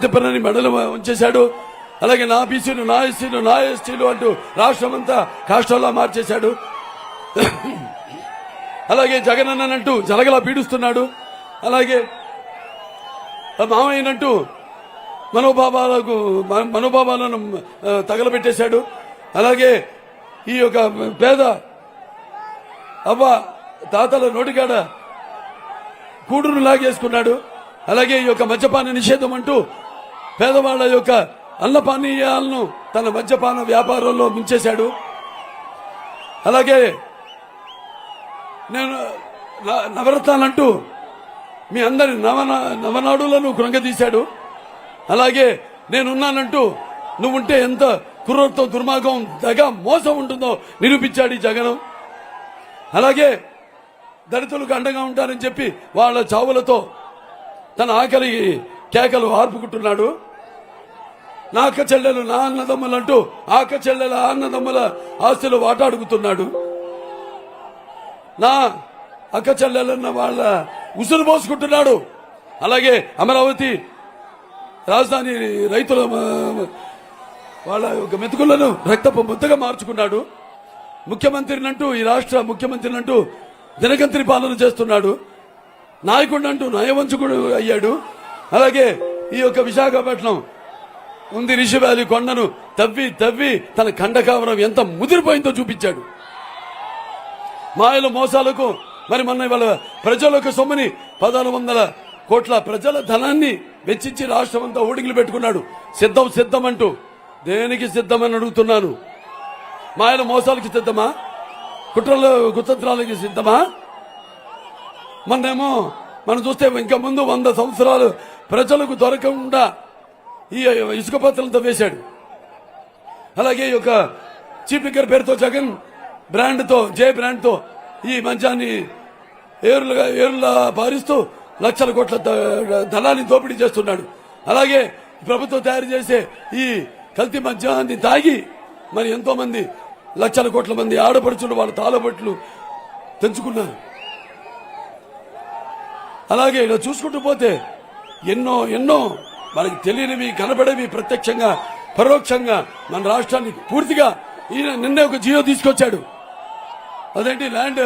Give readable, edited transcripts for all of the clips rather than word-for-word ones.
తిప్పనని మెడలు ఉంచేశాడు. అలాగే నా బీసీలు, నా ఎస్సీలు, నా ఎస్టీలు అంటూ రాష్ట్రం అంతా కాష్టంలా మార్చేశాడు. అలాగే జగనన్నంటూ జలగలా పీడిస్తున్నాడు. అలాగే మామయ్యనంటూ మనోభావాలను తగలబెట్టేశాడు. అలాగే ఈ యొక్క పేద అవ్వ తాతల నోటికాడ కూడును లాగేసుకున్నాడు. అలాగే ఈ యొక్క మద్యపాన నిషేధం అంటూ పేదవాళ్ల యొక్క అన్నపానీయాలను తన మద్యపాన వ్యాపారంలో మించేశాడు. అలాగే నేను నవరత్నాలంటూ మీ అందరి నవనాడులను కృంగదీశాడు. అలాగే నేనున్నానంటూ నువ్వుంటే ఎంత కుర్రతో దుర్మార్గం, దగ, మోసం ఉంటుందో నిరూపించాడు ఈ జగన్. అలాగే దళితులకు అండగా ఉంటానని చెప్పి వాళ్ళ చావులతో తన ఆకలి కేకలు ఆర్పుకుంటున్నాడు. నా అక్క చెల్లెలు, నా అన్నదమ్ములంటూ అక్క చెల్లెల అన్నదమ్ముల ఆస్తులు వాటాడుగుతున్నాడు. నా అక్క చెల్లెలన్న వాళ్ళ ఉసురు పోసుకుంటున్నాడు. అలాగే అమరావతి రాజధాని రైతుల వాళ్ళ యొక్క మెతుకులను రక్తపు ముద్దగా మార్చుకున్నాడు. ముఖ్యమంత్రినంటూ, ఈ రాష్ట్ర ముఖ్యమంత్రినంటూ దినగంత్రి పాలన చేస్తున్నాడు. నాయకుడంటూ నయవంచకుడు అయ్యాడు. అలాగే ఈ యొక్క విశాఖపట్నం ఉంది రిషి వ్యాలీ కొండను తవ్వి తవ్వి తన ఖండకావరం ఎంత ముదిరిపోయిందో చూపించాడు. మాయల మోసాలకు మరి మొన్న వాళ్ళ ప్రజలకు సొమ్ముని 1400 కోట్ల ప్రజల ధనాన్ని వెచ్చించి రాష్ట్రం అంతా ఊడిగిలు పెట్టుకున్నాడు. సిద్ధం అంటూ దేనికి సిద్ధమని అడుగుతున్నాను. మాయల మోసాలకి సిద్ధమా? కుతంత్రాలకి సిద్ధమా? మొన్నేమో మనం చూస్తే ఇంకా ముందు 100 సంవత్సరాలు ప్రజలకు దొరకకుండా ఈ ఇసుక పత్రాలతో వేశాడు. అలాగే ఈ యొక్క చీప్ లిక్కర్ పేరుతో జగన్ బ్రాండ్తో, జే బ్రాండ్తో ఈ మద్యాన్ని ఏరులా పారిస్తూ లక్షల కోట్ల ధనాన్ని దోపిడీ చేస్తున్నాడు. అలాగే ప్రభుత్వం తయారు చేసే ఈ కల్తీ మద్యాన్ని తాగి మరి ఎంతో మంది లక్షల కోట్ల మంది ఆడపడుచులు వాళ్ళ తాళబట్లు తెంచుకున్నారు. అలాగే ఇలా చూసుకుంటూ పోతే ఎన్నో మనకి తెలియనివి, కనబడేవి ప్రత్యక్షంగా పరోక్షంగా మన రాష్ట్రాన్ని పూర్తిగా ఈయన నిన్నే ఒక జియో తీసుకొచ్చాడు. అదేంటి ల్యాండ్,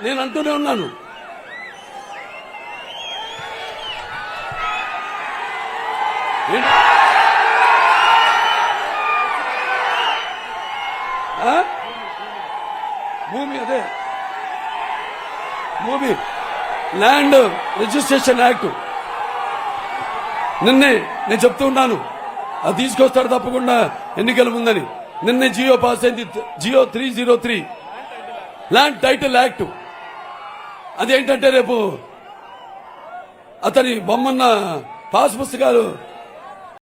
నేను అంటూనే ఉన్నాను. భూమి ల్యాండ్ రిజిస్ట్రేషన్ యాక్ట్ నిన్నే నేను చెప్తూ ఉన్నాను, అది తీసుకొస్తాడు తప్పకుండా ఎన్నికల ముందని. నిన్నే జియో పాస్ అయింది, జియో 303 ల్యాండ్ టైటిల్ యాక్ట్. అదేంటంటే రేపు అతని బొమ్మన్న పాస్ పుస్తకాలు